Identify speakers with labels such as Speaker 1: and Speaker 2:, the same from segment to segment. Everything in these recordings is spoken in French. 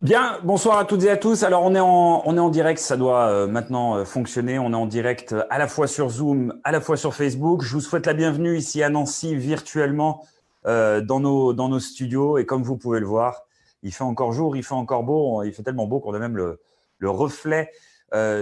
Speaker 1: Bien, bonsoir à toutes et à tous. Alors, on est en direct, ça doit maintenant fonctionner. On est en direct à la fois sur Zoom, à la fois sur Facebook. Je vous souhaite la bienvenue ici à Nancy, virtuellement, dans nos studios. Et comme vous pouvez le voir, il fait encore jour, il fait encore beau. Il fait tellement beau qu'on a même le reflet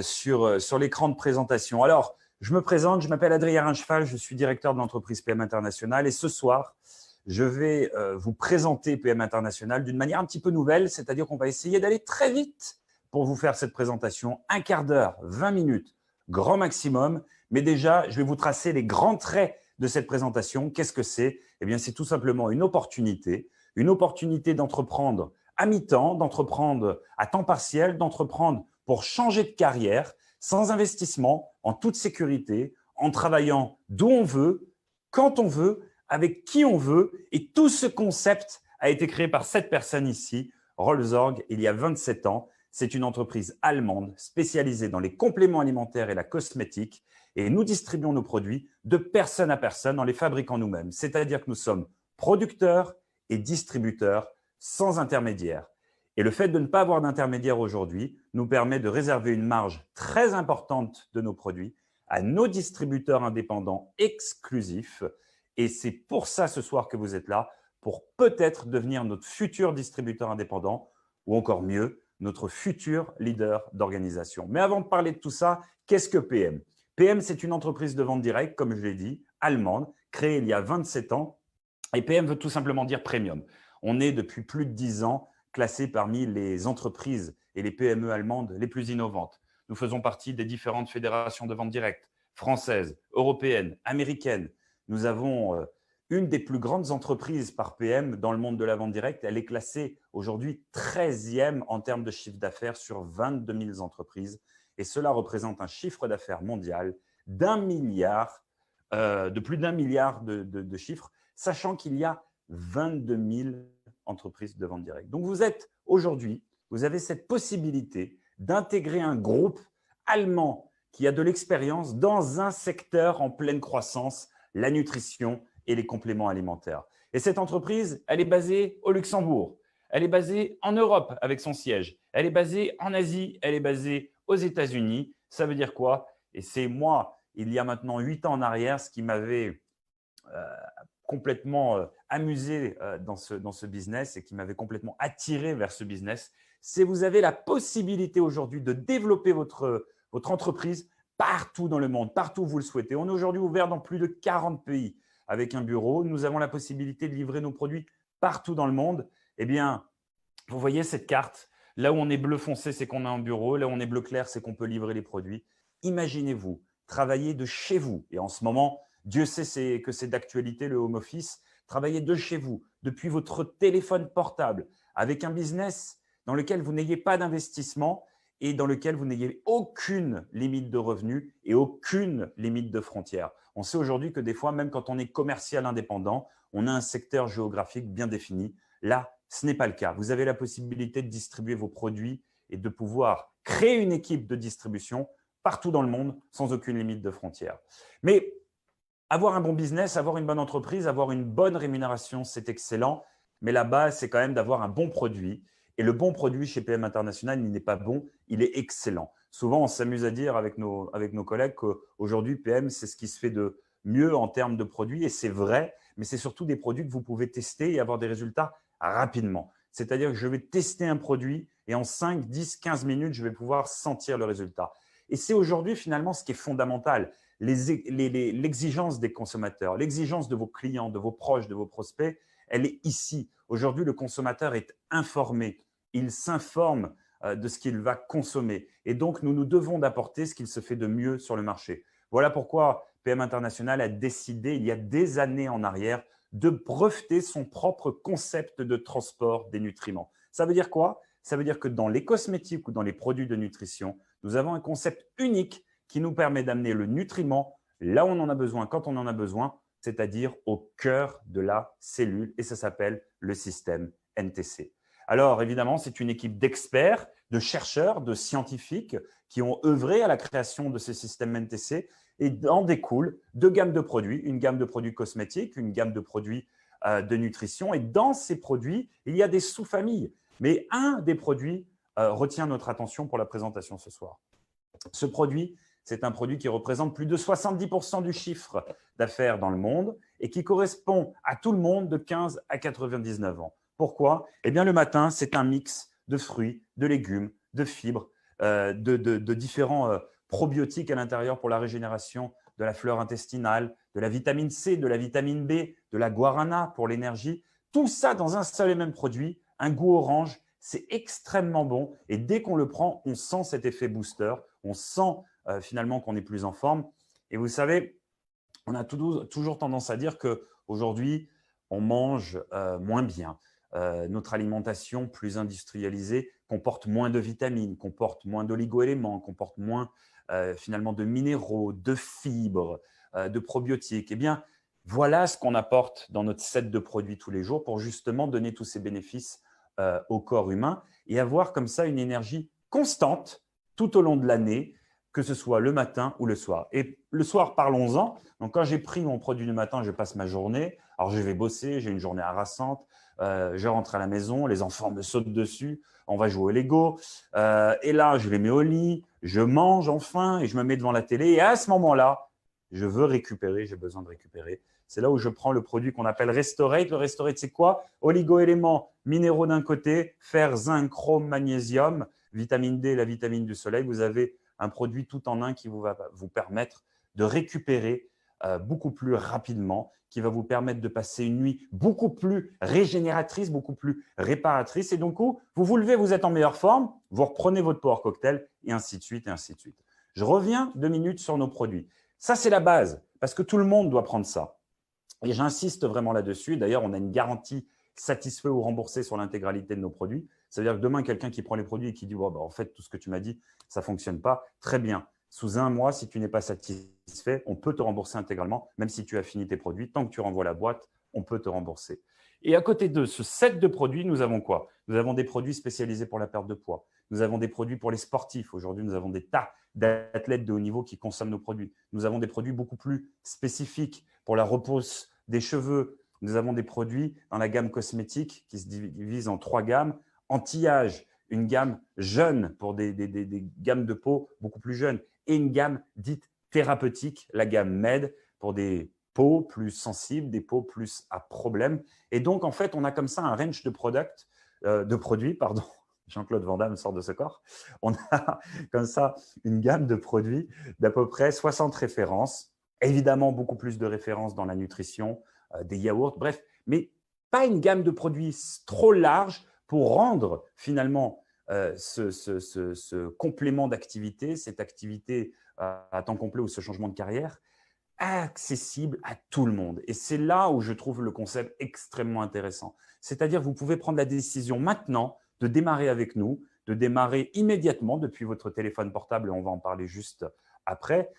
Speaker 1: sur l'écran de présentation. Alors, je me présente, je m'appelle Adrien Rincheval, je suis directeur de l'entreprise PM International. Et ce soir, je vais vous présenter PM International d'une manière un petit peu nouvelle, c'est-à-dire qu'on va essayer d'aller très vite pour vous faire cette présentation. Un quart d'heure, 20 minutes, grand maximum. Mais déjà, je vais vous tracer les grands traits de cette présentation. Qu'est-ce que c'est? Eh bien, c'est tout simplement une opportunité d'entreprendre à mi-temps, d'entreprendre à temps partiel, d'entreprendre pour changer de carrière, sans investissement, en toute sécurité, en travaillant d'où on veut, quand on veut, avec qui on veut. Et tout ce concept a été créé par cette personne ici, Rollsorg, il y a 27 ans. C'est une entreprise allemande spécialisée dans les compléments alimentaires et la cosmétique. Et nous distribuons nos produits de personne à personne en les fabriquant nous-mêmes. C'est-à-dire que nous sommes producteurs et distributeurs sans intermédiaire. Et le fait de ne pas avoir d'intermédiaire aujourd'hui nous permet de réserver une marge très importante de nos produits à nos distributeurs indépendants exclusifs. Et c'est pour ça ce soir que vous êtes là, pour peut-être devenir notre futur distributeur indépendant ou encore mieux, notre futur leader d'organisation. Mais avant de parler de tout ça, qu'est-ce que PM? PM, c'est une entreprise de vente directe, comme je l'ai dit, allemande, créée il y a 27 ans. Et PM veut tout simplement dire premium. On est depuis plus de 10 ans classé parmi les entreprises et les PME allemandes les plus innovantes. Nous faisons partie des différentes fédérations de vente directe, françaises, européennes, américaines. Nous avons une des plus grandes entreprises par PM dans le monde de la vente directe. Elle est classée aujourd'hui 13e en termes de chiffre d'affaires sur 22 000 entreprises. Et cela représente un chiffre d'affaires mondial de plus d'un milliard de chiffres, sachant qu'il y a 22 000 entreprises de vente directe. Donc vous êtes aujourd'hui, vous avez cette possibilité d'intégrer un groupe allemand qui a de l'expérience dans un secteur en pleine croissance, la nutrition et les compléments alimentaires. Et cette entreprise, elle est basée au Luxembourg. Elle est basée en Europe avec son siège. Elle est basée en Asie. Elle est basée aux États-Unis. Ça veut dire quoi? Et c'est moi, il y a maintenant 8 ans en arrière, ce qui m'avait complètement amusé dans ce business et qui m'avait complètement attiré vers ce business, c'est que vous avez la possibilité aujourd'hui de développer votre entreprise partout dans le monde, partout où vous le souhaitez. On est aujourd'hui ouvert dans plus de 40 pays avec un bureau. Nous avons la possibilité de livrer nos produits partout dans le monde. Eh bien, vous voyez cette carte. Là où on est bleu foncé, c'est qu'on a un bureau. Là où on est bleu clair, c'est qu'on peut livrer les produits. Imaginez-vous travailler de chez vous. Et en ce moment, Dieu sait que c'est d'actualité, le home office. Travailler de chez vous, depuis votre téléphone portable, avec un business dans lequel vous n'ayez pas d'investissement et dans lequel vous n'ayez aucune limite de revenus et aucune limite de frontières. On sait aujourd'hui que des fois, même quand on est commercial indépendant, on a un secteur géographique bien défini. Là, ce n'est pas le cas. Vous avez la possibilité de distribuer vos produits et de pouvoir créer une équipe de distribution partout dans le monde sans aucune limite de frontières. Mais avoir un bon business, avoir une bonne entreprise, avoir une bonne rémunération, c'est excellent. Mais la base, c'est quand même d'avoir un bon produit. Et le bon produit chez PM International, il n'est pas bon, il est excellent. Souvent, on s'amuse à dire avec nos collègues qu'aujourd'hui, PM, c'est ce qui se fait de mieux en termes de produits. Et c'est vrai, mais c'est surtout des produits que vous pouvez tester et avoir des résultats rapidement. C'est-à-dire que je vais tester un produit et en 5, 10, 15 minutes, je vais pouvoir sentir le résultat. Et c'est aujourd'hui finalement ce qui est fondamental, l'exigence des consommateurs, l'exigence de vos clients, de vos proches, de vos prospects, elle est ici. Aujourd'hui, le consommateur est informé, il s'informe de ce qu'il va consommer. Et donc, nous nous devons d'apporter ce qu'il se fait de mieux sur le marché. Voilà pourquoi PM International a décidé, il y a des années en arrière, de breveter son propre concept de transport des nutriments. Ça veut dire quoi? Ça veut dire que dans les cosmétiques ou dans les produits de nutrition, nous avons un concept unique qui nous permet d'amener le nutriment là où on en a besoin, quand on en a besoin, c'est-à-dire au cœur de la cellule, et ça s'appelle le système NTC. Alors évidemment, c'est une équipe d'experts, de chercheurs, de scientifiques qui ont œuvré à la création de ce système NTC et en découle deux gammes de produits, une gamme de produits cosmétiques, une gamme de produits de nutrition. Et dans ces produits, il y a des sous-familles Mais un des produits retient notre attention pour la présentation ce soir. Ce produit, c'est un produit qui représente plus de 70% du chiffre d'affaires dans le monde et qui correspond à tout le monde de 15 à 99 ans. Pourquoi? Eh bien, le matin, c'est un mix de fruits, de légumes, de fibres, de différents probiotiques à l'intérieur pour la régénération de la flore intestinale, de la vitamine C, de la vitamine B, de la guarana pour l'énergie. Tout ça dans un seul et même produit, un goût orange. C'est extrêmement bon et dès qu'on le prend, on sent cet effet booster, on sent finalement qu'on est plus en forme. Et vous savez, on a toujours tendance à dire qu'aujourd'hui, on mange moins bien. Notre alimentation plus industrialisée comporte moins de vitamines, comporte moins d'oligo-éléments, comporte moins finalement de minéraux, de fibres, de probiotiques. Eh bien, voilà ce qu'on apporte dans notre set de produits tous les jours pour justement donner tous ces bénéfices au corps humain et avoir comme ça une énergie constante tout au long de l'année, que ce soit le matin ou le soir. Et le soir, parlons-en. Donc, quand j'ai pris mon produit du matin, je passe ma journée. Alors, je vais bosser, j'ai une journée harassante. Je rentre à la maison, les enfants me sautent dessus, on va jouer au Lego. Et là, je les mets au lit, je mange enfin et je me mets devant la télé. Et à ce moment-là, je veux récupérer, j'ai besoin de récupérer. C'est là où je prends le produit qu'on appelle Restorate. Le Restorate, c'est quoi? Oligo-éléments, minéraux d'un côté, fer, zinc, chrome, magnésium, vitamine D, la vitamine du soleil. Vous avez un produit tout en un qui va vous permettre de récupérer beaucoup plus rapidement, qui va vous permettre de passer une nuit beaucoup plus régénératrice, beaucoup plus réparatrice. Et donc, vous vous levez, vous êtes en meilleure forme, vous reprenez votre Power Cocktail et ainsi de suite, et ainsi de suite. Je reviens 2 minutes sur nos produits. Ça, c'est la base parce que tout le monde doit prendre ça. Et j'insiste vraiment là-dessus. D'ailleurs, on a une garantie satisfait ou remboursé sur l'intégralité de nos produits. Ça veut dire que demain, quelqu'un qui prend les produits et qui dit en fait, tout ce que tu m'as dit, ça ne fonctionne pas. Très bien. Sous 1 mois, si tu n'es pas satisfait, on peut te rembourser intégralement, même si tu as fini tes produits. Tant que tu renvoies la boîte, on peut te rembourser. Et à côté de ce set de produits, nous avons quoi? Nous avons des produits spécialisés pour la perte de poids. Nous avons des produits pour les sportifs. Aujourd'hui, nous avons des tas d'athlètes de haut niveau qui consomment nos produits. Nous avons des produits beaucoup plus spécifiques pour la repose des cheveux. Nous avons des produits dans la gamme cosmétique qui se divise en 3 gammes. Anti-âge, une gamme jeune pour des gammes de peau beaucoup plus jeunes et une gamme dite thérapeutique, la gamme MED pour des peaux plus sensibles, des peaux plus à problème. Et donc, en fait, on a comme ça un range de produits, pardon. Jean-Claude Van Damme sort de ce corps. On a comme ça une gamme de produits d'à peu près 60 références. Évidemment, beaucoup plus de références dans la nutrition, des yaourts, bref, mais pas une gamme de produits trop large pour rendre finalement ce complément d'activité, cette activité à temps complet ou ce changement de carrière, accessible à tout le monde. Et c'est là où je trouve le concept extrêmement intéressant. C'est-à-dire que vous pouvez prendre la décision maintenant de démarrer avec nous, de démarrer immédiatement depuis votre téléphone portable, et on va en parler juste après,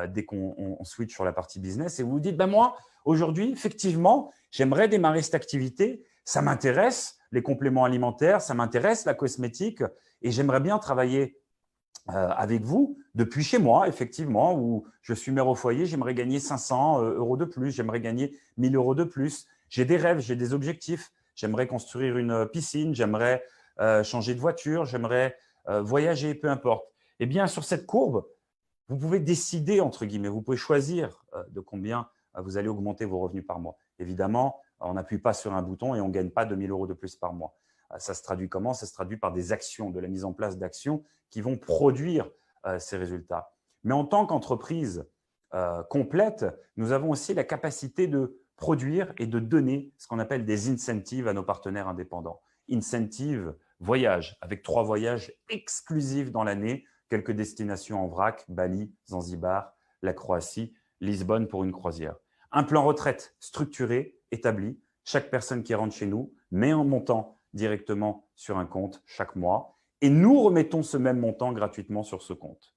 Speaker 1: dès qu'on switch sur la partie business, et vous vous dites, moi, aujourd'hui, effectivement, j'aimerais démarrer cette activité, ça m'intéresse, les compléments alimentaires, ça m'intéresse, la cosmétique, et j'aimerais bien travailler avec vous depuis chez moi, effectivement, où je suis mère au foyer, j'aimerais gagner 500 euros de plus, j'aimerais gagner 1000 euros de plus. J'ai des rêves, j'ai des objectifs. J'aimerais construire une piscine, j'aimerais changer de voiture, j'aimerais voyager, peu importe. Eh bien, sur cette courbe, vous pouvez décider, entre guillemets, vous pouvez choisir de combien vous allez augmenter vos revenus par mois. Évidemment, on n'appuie pas sur un bouton et on ne gagne pas 2000 euros de plus par mois. Ça se traduit comment? Ça se traduit par des actions, de la mise en place d'actions qui vont produire ces résultats. Mais en tant qu'entreprise complète, nous avons aussi la capacité de produire et de donner ce qu'on appelle des incentives à nos partenaires indépendants. Incentive voyage, avec 3 voyages exclusifs dans l'année, quelques destinations en vrac, Bali, Zanzibar, la Croatie, Lisbonne pour une croisière. Un plan retraite structuré, établi. Chaque personne qui rentre chez nous met un montant directement sur un compte chaque mois et nous remettons ce même montant gratuitement sur ce compte.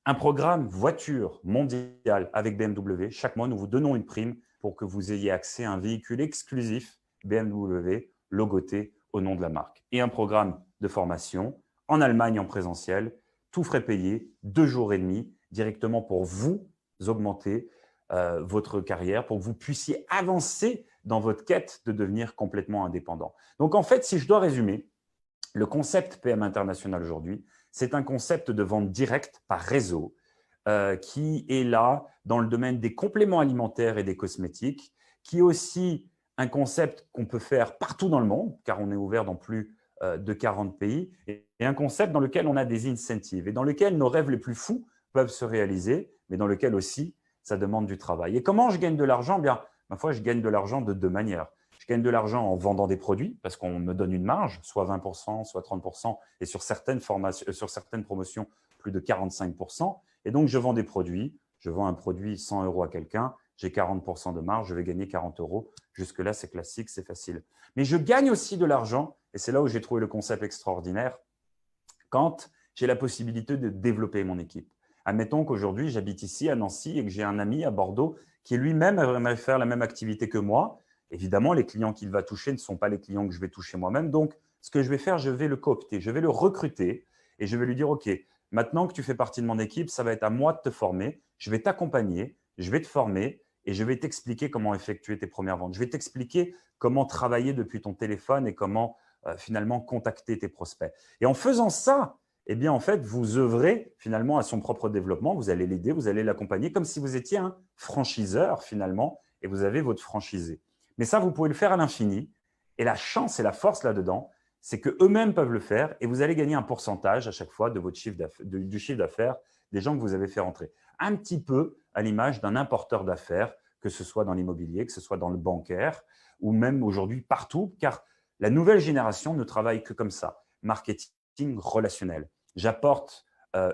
Speaker 1: Un programme voiture mondial avec BMW. Chaque mois, nous vous donnons une prime pour que vous ayez accès à un véhicule exclusif BMW logoté au nom de la marque. Et un programme de formation en Allemagne en présentiel, tout frais payé, 2 jours et demi, directement pour vous augmenter votre carrière, pour que vous puissiez avancer dans votre quête de devenir complètement indépendant. Donc, en fait, si je dois résumer, Le concept PM International aujourd'hui, c'est un concept de vente directe par réseau qui est là dans le domaine des compléments alimentaires et des cosmétiques, qui est aussi un concept qu'on peut faire partout dans le monde, car on est ouvert dans plus de 40 pays, et un concept dans lequel on a des incentives et dans lequel nos rêves les plus fous peuvent se réaliser, mais dans lequel aussi ça demande du travail. Et comment je gagne de l'argent? Bien, ma foi, je gagne de l'argent de deux manières. Je gagne de l'argent en vendant des produits parce qu'on me donne une marge, soit 20%, soit 30%, et sur certaines promotions, plus de 45%. Et donc, je vends des produits. Je vends un produit 100 € à quelqu'un, j'ai 40% de marge, je vais gagner 40 €. Jusque-là, c'est classique, c'est facile. Mais je gagne aussi de l'argent, et c'est là où j'ai trouvé le concept extraordinaire, quand j'ai la possibilité de développer mon équipe. Admettons qu'aujourd'hui, j'habite ici à Nancy et que j'ai un ami à Bordeaux qui lui-même aimerait faire la même activité que moi. Évidemment, les clients qu'il va toucher ne sont pas les clients que je vais toucher moi-même. Donc, ce que je vais faire, je vais le coopter, je vais le recruter et je vais lui dire, OK, maintenant que tu fais partie de mon équipe, ça va être à moi de te former, je vais t'accompagner, je vais te former et je vais t'expliquer comment effectuer tes premières ventes. Je vais t'expliquer comment travailler depuis ton téléphone et comment finalement contacter tes prospects. Et en faisant ça, eh bien, en fait, vous œuvrez finalement à son propre développement, vous allez l'aider, vous allez l'accompagner comme si vous étiez un franchiseur finalement et vous avez votre franchisé. Mais ça, vous pouvez le faire à l'infini. Et la chance et la force là-dedans, c'est qu'eux-mêmes peuvent le faire et vous allez gagner un pourcentage à chaque fois de votre du chiffre d'affaires des gens que vous avez fait rentrer. Un petit peu à l'image d'un importeur d'affaires, que ce soit dans l'immobilier, que ce soit dans le bancaire ou même aujourd'hui partout, car la nouvelle génération ne travaille que comme ça. Marketing relationnel. J'apporte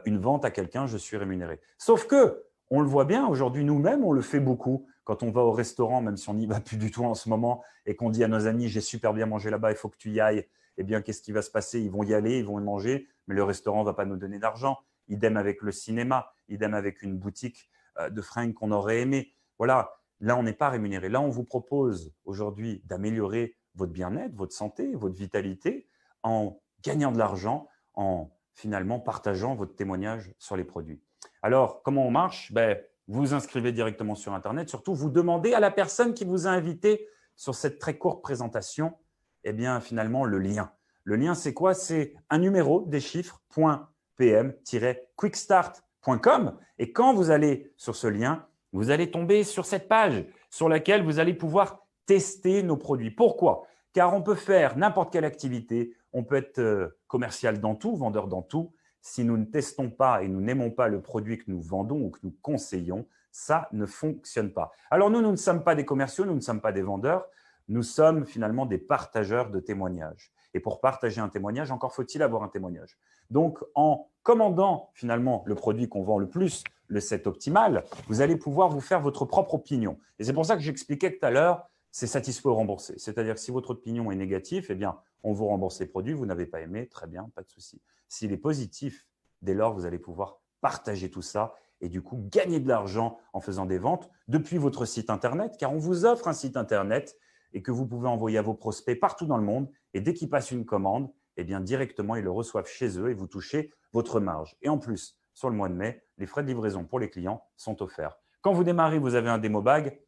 Speaker 1: une vente à quelqu'un, je suis rémunéré. Sauf que, on le voit bien aujourd'hui, nous-mêmes, on le fait beaucoup. Quand on va au restaurant, même si on n'y va plus du tout en ce moment, et qu'on dit à nos amis, j'ai super bien mangé là-bas, il faut que tu y ailles, eh bien, qu'est-ce qui va se passer? Ils vont y aller, ils vont y manger, mais le restaurant ne va pas nous donner d'argent. Idem avec le cinéma, idem avec une boutique de fringues qu'on aurait aimé. Voilà, là, on n'est pas rémunéré. Là, on vous propose aujourd'hui d'améliorer votre bien-être, votre santé, votre vitalité en gagnant de l'argent, en finalement partageant votre témoignage sur les produits. Alors, comment on marche? Vous vous inscrivez directement sur Internet. Surtout, vous demandez à la personne qui vous a invité sur cette très courte présentation, eh bien, finalement, le lien. Le lien, c'est quoi? C'est un numéro, des chiffres, .pm-quickstart.com. Et quand vous allez sur ce lien, vous allez tomber sur cette page sur laquelle vous allez pouvoir tester nos produits. Pourquoi? Car on peut faire n'importe quelle activité, on peut être commercial dans tout, vendeur dans tout. Si nous ne testons pas et nous n'aimons pas le produit que nous vendons ou que nous conseillons, ça ne fonctionne pas. Alors nous ne sommes pas des commerciaux, nous ne sommes pas des vendeurs, nous sommes finalement des partageurs de témoignages. Et pour partager un témoignage, encore faut-il avoir un témoignage. Donc en commandant finalement le produit qu'on vend le plus, le set optimal, vous allez pouvoir vous faire votre propre opinion. Et c'est pour ça que j'expliquais tout à l'heure, c'est satisfait ou remboursé. C'est-à-dire que si votre opinion est négative, eh bien, on vous rembourse les produits, vous n'avez pas aimé, très bien, pas de souci. S'il est positif, dès lors, vous allez pouvoir partager tout ça et du coup gagner de l'argent en faisant des ventes depuis votre site Internet, car on vous offre un site Internet et que vous pouvez envoyer à vos prospects partout dans le monde. Et dès qu'ils passent une commande, eh bien, directement, ils le reçoivent chez eux et vous touchez votre marge. Et en plus, sur le mois de mai, les frais de livraison pour les clients sont offerts. Quand vous démarrez, vous avez un démo bag.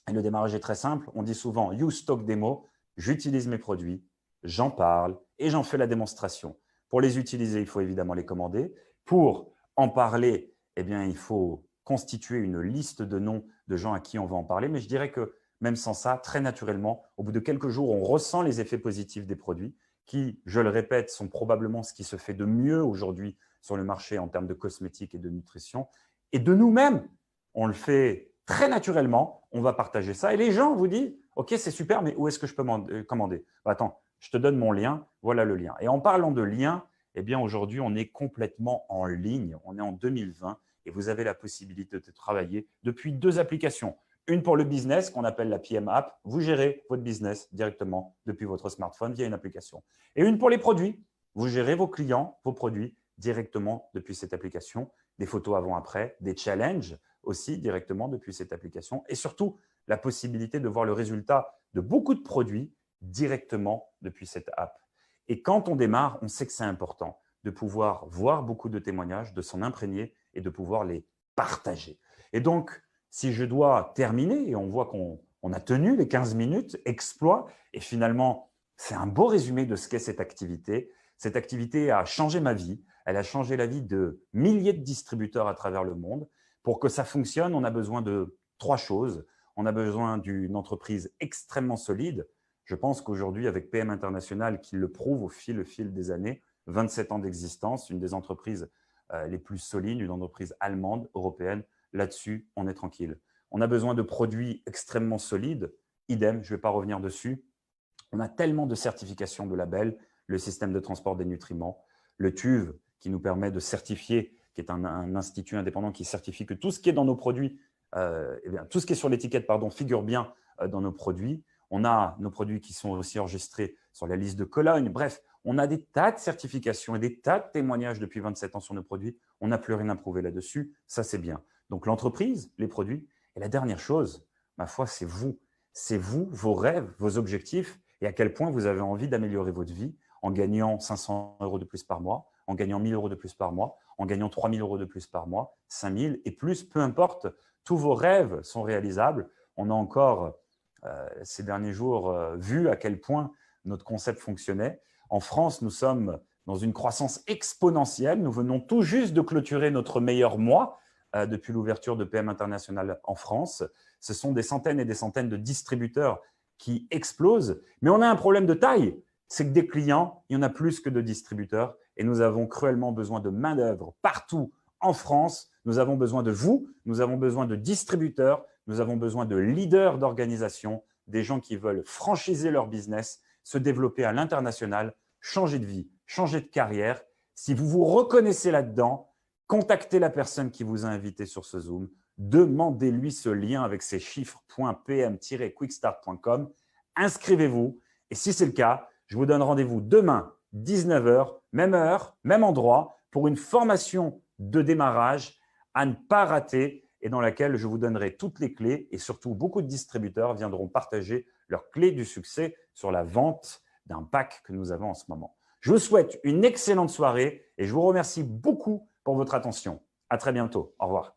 Speaker 1: Et le démarrage est très simple. On dit souvent « Use Stock Demo ». J'utilise mes produits, j'en parle et j'en fais la démonstration. Pour les utiliser, il faut évidemment les commander. Pour en parler, eh bien, il faut constituer une liste de noms de gens à qui on va en parler. Mais je dirais que même sans ça, très naturellement, au bout de quelques jours, on ressent les effets positifs des produits qui, je le répète, sont probablement ce qui se fait de mieux aujourd'hui sur le marché en termes de cosmétiques et de nutrition. Et de nous-mêmes, on le fait très naturellement, on va partager ça. Et les gens vous disent, OK, c'est super, mais où est-ce que je peux commander? Attends, je te donne mon lien, voilà le lien. Et en parlant de lien, eh bien aujourd'hui, on est complètement en ligne. On est en 2020 et vous avez la possibilité de travailler depuis deux applications. Une pour le business qu'on appelle la PM App. Vous gérez votre business directement depuis votre smartphone via une application. Et une pour les produits. Vous gérez vos clients, vos produits directement depuis cette application. Des photos avant-après, des challenges aussi directement depuis cette application et surtout la possibilité de voir le résultat de beaucoup de produits directement depuis cette app. Et quand on démarre, on sait que c'est important de pouvoir voir beaucoup de témoignages, de s'en imprégner et de pouvoir les partager. Et donc, si je dois terminer, et on voit qu'on a tenu les 15 minutes, exploit, et finalement, C'est un beau résumé de ce qu'est cette activité. Cette activité a changé ma vie. Elle a changé la vie de milliers de distributeurs à travers le monde. Pour que ça fonctionne, on a besoin de 3 choses. On a besoin d'une entreprise extrêmement solide. Je pense qu'aujourd'hui, avec PM International, qui le prouve au fil des années, 27 ans d'existence, une des entreprises les plus solides, une entreprise allemande, européenne, là-dessus, on est tranquille. On a besoin de produits extrêmement solides. Idem, je ne vais pas revenir dessus. On a tellement de certifications de labels, le système de transport des nutriments, le TÜV qui nous permet de certifier, qui est un institut indépendant qui certifie que tout ce qui est dans nos produits, tout ce qui est sur l'étiquette, figure bien dans nos produits. On a nos produits qui sont aussi enregistrés sur la liste de Cologne. Bref, on a des tas de certifications et des tas de témoignages depuis 27 ans sur nos produits. On n'a plus rien à prouver là-dessus. Ça, c'est bien. Donc, l'entreprise, les produits. Et la dernière chose, ma foi, c'est vous. C'est vous, vos rêves, vos objectifs et à quel point vous avez envie d'améliorer votre vie en gagnant 500 € de plus par mois, en gagnant 1 000 € de plus par mois, en gagnant 3 000 € de plus par mois, 5 000 et plus, peu importe. Tous vos rêves sont réalisables. On a encore, ces derniers jours, vu à quel point notre concept fonctionnait. En France, nous sommes dans une croissance exponentielle. Nous venons tout juste de clôturer notre meilleur mois depuis l'ouverture de PM International en France. Ce sont des centaines et des centaines de distributeurs qui explosent. Mais on a un problème de taille. C'est que des clients, il y en a plus que de distributeurs. Et nous avons cruellement besoin de main-d'œuvre partout en France. Nous avons besoin de vous. Nous avons besoin de distributeurs. Nous avons besoin de leaders d'organisation, des gens qui veulent franchiser leur business, se développer à l'international, changer de vie, changer de carrière. Si vous vous reconnaissez là-dedans, contactez la personne qui vous a invité sur ce Zoom. Demandez-lui ce lien avec ces chiffres .pm-quickstart.com. Inscrivez-vous et si c'est le cas, je vous donne rendez-vous demain, 19 h, même endroit, pour une formation de démarrage à ne pas rater et dans laquelle je vous donnerai toutes les clés et surtout beaucoup de distributeurs viendront partager leurs clés du succès sur la vente d'un pack que nous avons en ce moment. Je vous souhaite une excellente soirée et je vous remercie beaucoup pour votre attention. À très bientôt. Au revoir.